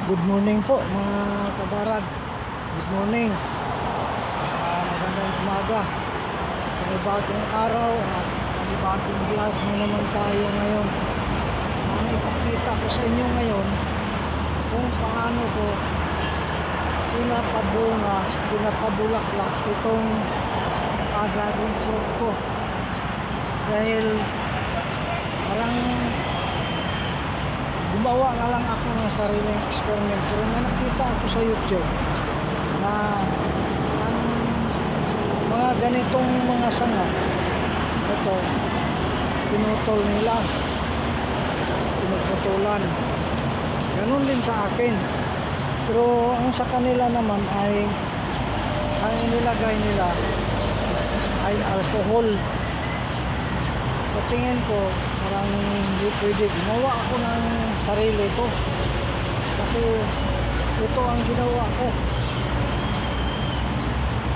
Good morning po mga kabarag. Good morning. Magandang umaga. Panibagong araw at panibagong vlog na naman tayo ngayon. Ang ipakita ko sa inyo ngayon kung paano ko pinapabunga, pinapabulaklak itong dragon fruit ko. Dahil parang gumawa na lang ako ng sariling experiment, pero may nakita ako sa YouTube na ang mga ganitong mga sanga, ito pinutol nila, pinuputulan. Ganun din sa akin, pero ang sa kanila naman ay ang inilagay nila ay alcohol. So tingin ko parang hindi pwede. Gumawa ako ng sarili ko kasi ito ang ginawa ko.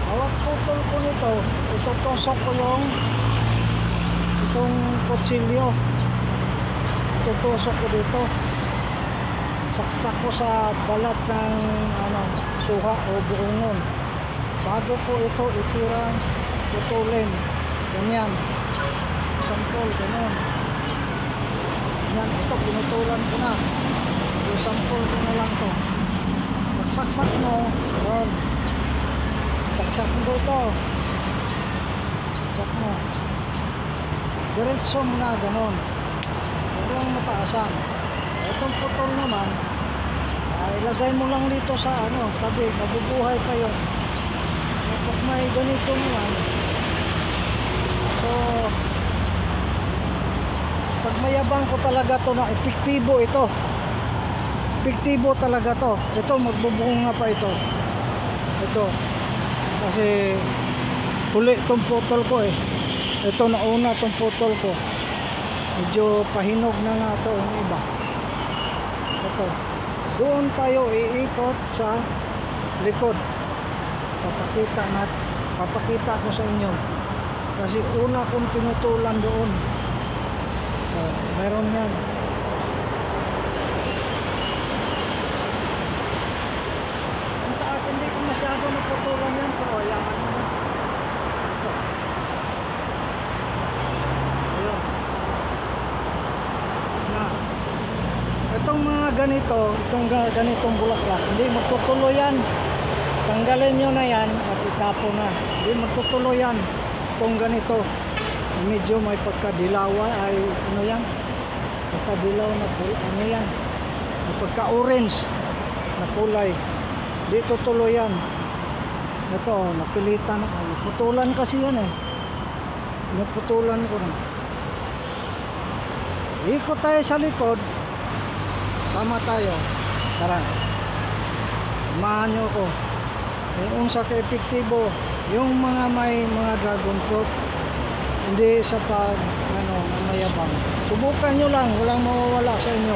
Bawat putol ko nito, itutusok ko itong kutsilyo, itutusok ko dito, saksak ko sa balat ng suha o buongon bago ko ito itirang putulin. Ganyan, sampol, ganun. Yan, ito pinutulan ko na. So, sampol ko na lang to. Magsaksak mo, yun. Saksak mo ito. Saksak mo. Diretso mo na, ganun. Huwag lang mataasan. Itong putol naman, ilagay mo lang dito sa tabi. Mabubuhay pa yun. Kapag may ganito naman, so pag mayabang ko talaga to na epektibo ito. Epektibo talaga to. Ito magbubunga pa ito. Ito. Kasi huli itong putol ko eh. Ito nauna itong putol ko. Medyo pahinog na nga ito yung iba. Ito. Doon tayo iikot sa likod. Papakita ko sa inyo. Kasi una kong pinutulan doon. Meron yan. Ang taas hindi ko masyado naputulan yan, pero ayahan mo na. Ito. Ayun. Na. Itong mga ganito, ganitong bulaklak, hindi magtutuloy yan. Tanggalin nyo na yan at itapon na. Hindi magtutuloy yan. Itong ganito. Medyo may pagkadilawa ay yan, basta dilaw na yan, may pagka orange na kulay, di tutuloy yan. Ito napilitan, putulan kasi yan eh, naputulan ko na. Ikot tayo sa likod, sama tayo, tara, samahan nyo ko kung unsa ka epektibo yung mga may mga dragon fruit. Hindi sa mayabang. Subukan nyo lang, walang mawawala sa inyo.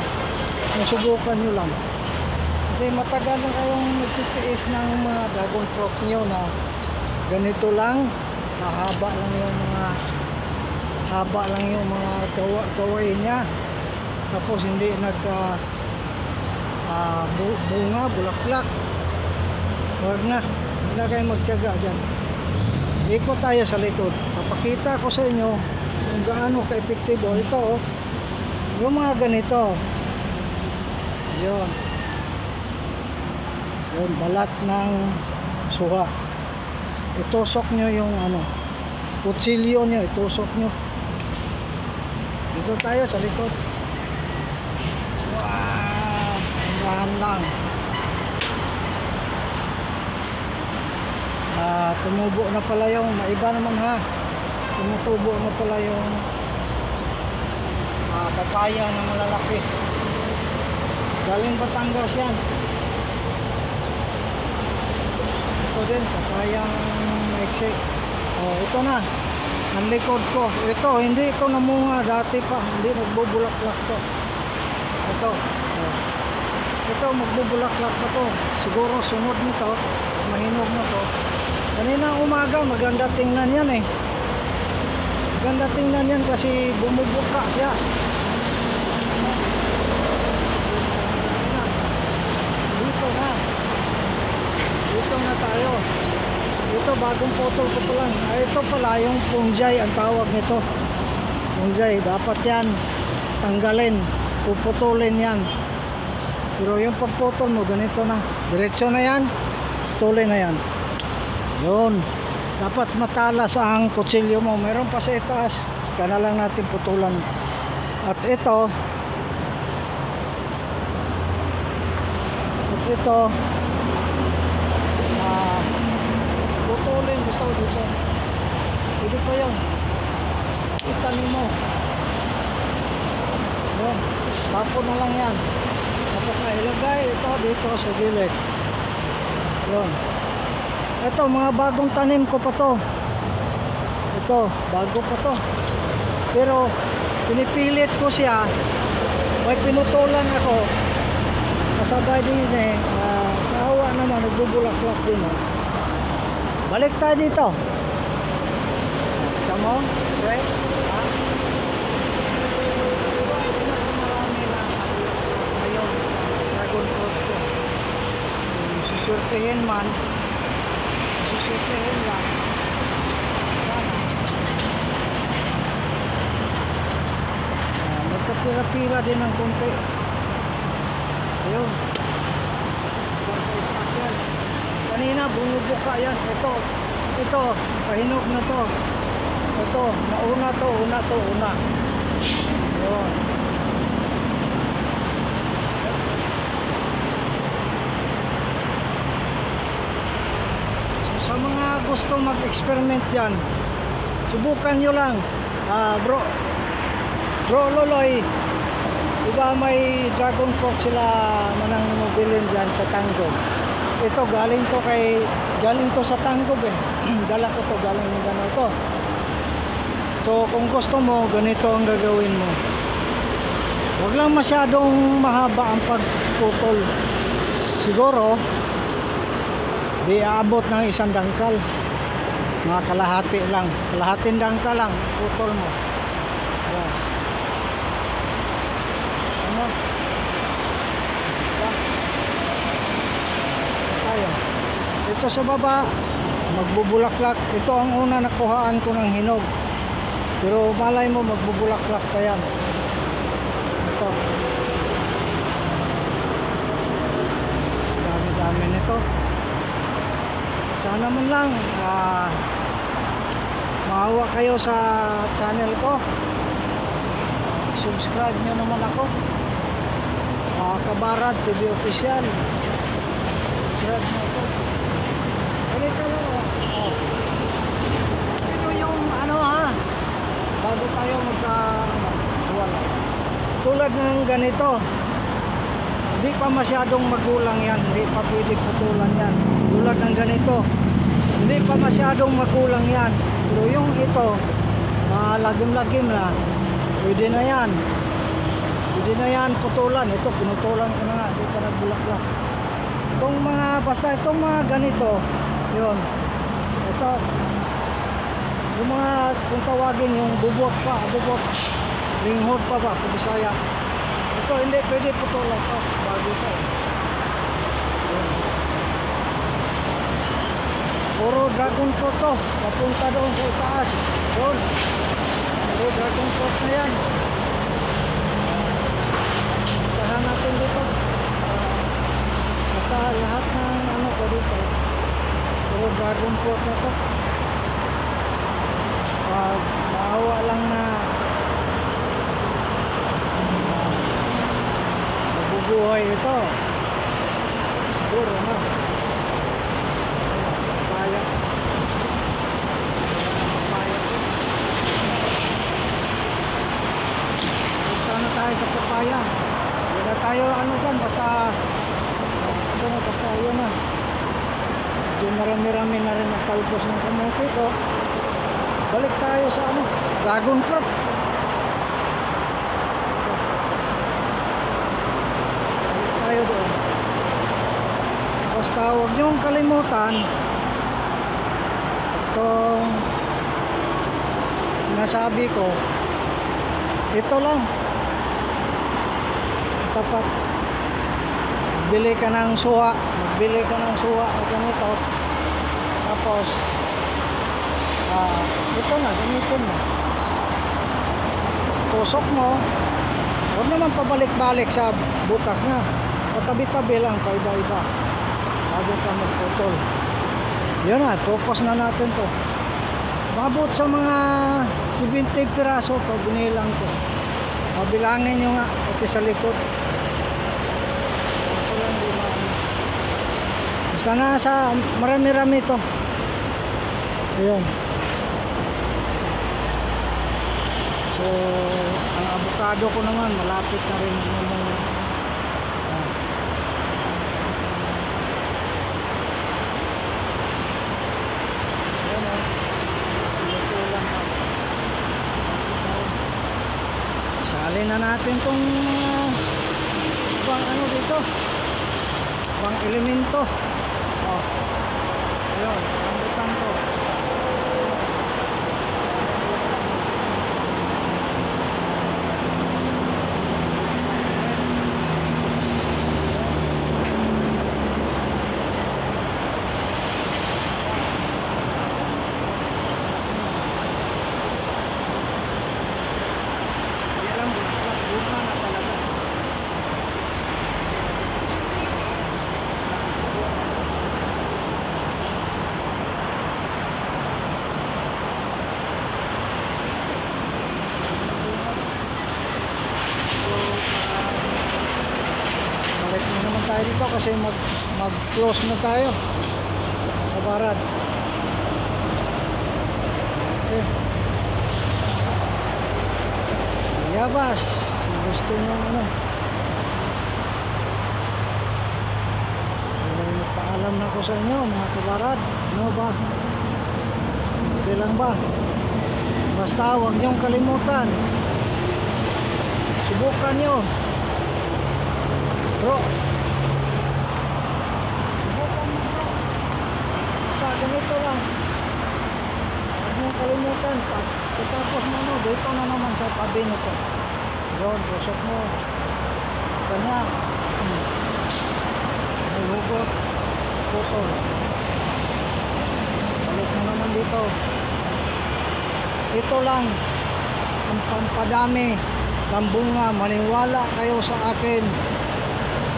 Subukan nyo lang. Kasi matagal na kayong nagtitiis ng mga dragon fruit nyo na ganito lang, mahaba lang yung mga gawain niya. Tapos hindi bunga, bulaklak. Huwag na, hindi na kayo magtiyaga dyan. Ikot tayo sa likod. Papakita ko sa inyo kung gaano ka-epektibo. Ito, yung mga ganito. Yun. Yun, balat ng suha. Itusok nyo yung kutsilyo nyo. Itusok nyo. Dito tayo sa likod. Wow! Dahan lang. Tumubo na pala yung maiba naman ha, tumutubo na pala yung papaya na malalaki. Galing Batangas yan. Ito din papayang maiksi. Ito na ang likod ko. Ito hindi ito namunga dati pa, hindi nagbubulaklak to. Ito magbubulaklak pa to. Siguro sunod nito mahinog na to. Kanina umaga maganda tingnan yan eh. Maganda tingnan yan kasi bumubuka siya. ito bagong putol ko pa lang. Ito pala yung punjay ang tawag nito. Punjay, dapat yan tanggalin, puputulin yan. Pero yung pagputol mo ganito na, diretso na yan, tuloy na yan. Yun, dapat matalas ang kutsilyo mo. Meron pa sa itaas, kaya lang natin putulan. At ito putulin dito. Hindi pa yun, itanin mo. Yun, tapo na lang yan. At saka ilagay ito dito sa gilid. Yun. Ito mga bagong tanim ko pa to. Ito bago pa to. Pero pinipilit ko siya. May pinutulan ako. Kasabay din sa hawa naman nagbubulaklak din. Balik tayo dito. Come on, right? Susurtihin man, susurtihin lang. Magkapira-pira din ng konti. Ayun. Kanina bumubuka yan. Ito, pahinog na to. Ito, una. Ayun. Sa mga gusto mag-experiment dyan, subukan nyo lang. Bro Loloy, diba may dragon fruit sila manang mobilin dyan sa Tangob. Ito galing to sa Tangob eh. Dala ko to, galing ng gano'n to. So kung gusto mo, ganito ang gagawin mo. Huwag lang masyadong mahaba ang pagputol. Siguro di aabot ng isang dangkal, mga kalahating dangkal lang putol mo. Ayan. Ano? Tayo. Ito sa baba magbubulaklak. Ito ang una nakuhaan ko ng hinog, pero malay mo magbubulaklak pa yan. Ito dami nito. Sana man lang maawa kayo sa channel ko. Subscribe nyo naman ako, Kabarad TV Official. Subscribe nyo ako. Ganito lang Pero yung bago tayo wala. Tulad ng ganito, hindi pa masyadong magulang yan, hindi pa pwede putulan yan. Tulad ng ganito, hindi pa masyadong magulang yan. Pero yung ito, lagim-lagim na, pwede na yan. Pwede na yan putulan. Ito, pinutulan ko na nga, hindi pa nagbulaklak. Basta itong mga ganito, yun. Ito, yung mga, kung tawagin yung bubot, ringhod pa ba sa Bisaya. Ito, hindi pwede putulan ito, bago ito. Puro dragon fruit to, papunta doon sa itaas. Doon, puro dragon fruit na yan. Puntahan natin dito. Basta lahat ng ko dito, puro dragon fruit na to. Maawa lang na mabubuhay ito. Siguro na. Sa papaya. Wala tayo dyan, basta yun na. Medyo marami-rami na rin nakalbos ng kamote ko. Balik tayo sa dragon fruit. Balik tayo doon. Basta huwag niyong kalimutan itong nasabi ko. Ito lang. Tapat, magbili ka ng suha o ganito, Tapos, ito na, gamitin mo. Tusok mo. Huwag naman pabalik-balik sa butas na. Patabi-tabi lang, paiba-iba. Bago ka magputol. Yun na, focus na natin to. Mabot sa mga 70 piraso to, binilang ko. Mabilangin nyo nga, pati sa likod. Kaso lang, di maano. Basta na sa marami-rami to. Ayan. So, ang avocado ko naman, malapit na rin naman. Salin na natin tong pang ano dito, pang elemento. Ayun, rambutan to. Tayo dito kasi mag-close na tayo sa barad. Okay. Yabas, gusto nyo ano, paalam na ko sa inyo mga kabarad. Ano ba? Okay lang ba? Basta huwag nyong kalimutan, subukan nyo bro. Ganito lang, huwag mong kalimutan, pagkatapos mo no, dito na naman sa tabi nito, doon, busok mo kanya, may hugot, putol, balik mo naman dito. Ito lang ang pampadami ng bunga. Maniwala kayo sa akin,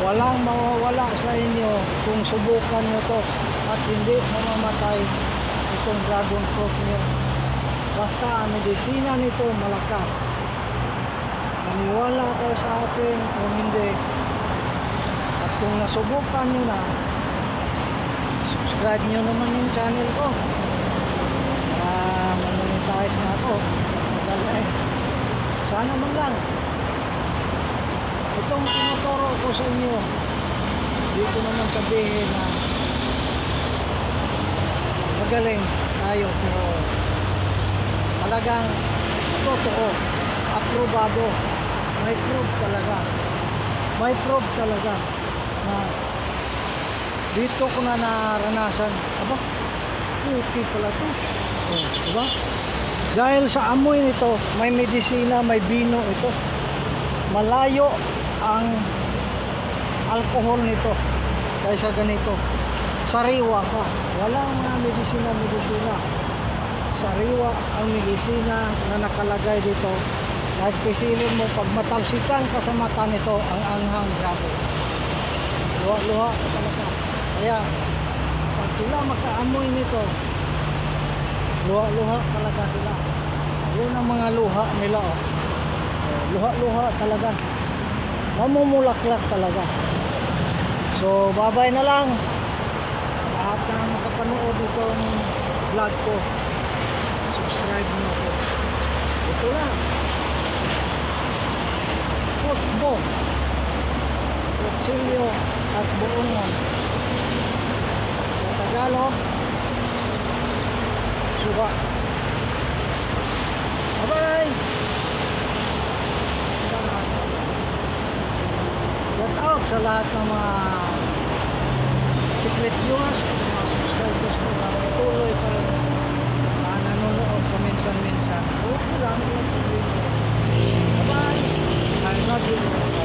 walang mawawala sa inyo kung subukan nyo to at hindi mamamatay itong dragon fruit nyo. Basta ang medisina nito malakas. Maniwala kayo sa akin kung hindi. At kung nasubukan nyo na, subscribe nyo naman yung channel ko para monetize na ako. Sana man lang itong tinuturo ko sa inyo, dito naman sabihin na magaling tayo, pero talagang totoo, aprobado, may proof talaga na dito ko na naranasan. Aba, okay pala to. Diba? Dahil sa amoy nito, may medisina, may bino ito. Malayo ang alcohol nito kaysa ganito. Sariwa ka, walang mga medisina. Sariwa ang medisina na nakalagay dito. Kahit pisilin mo, pag matalsikan ka sa mata nito, ang anghang, grabe, luha-luha talaga. Kaya pag sila makaamoy nito, luha-luha talaga sila. Yun ang mga luha nila, oh. Luha-luha talaga, mamumulaklak talaga. So babay na lang lahat na makapanood itong vlog ko. Subscribe nyo ko. Ito lang, putbo, kutsilyo at buongon. Sa Tagalog, suba. Bye-bye! Shout out sa lahat ng mga secret viewers at mga subscribers ko na patuloy pa rin nanonood paminsan-minsan. Okay lang. Bye-bye! I love you.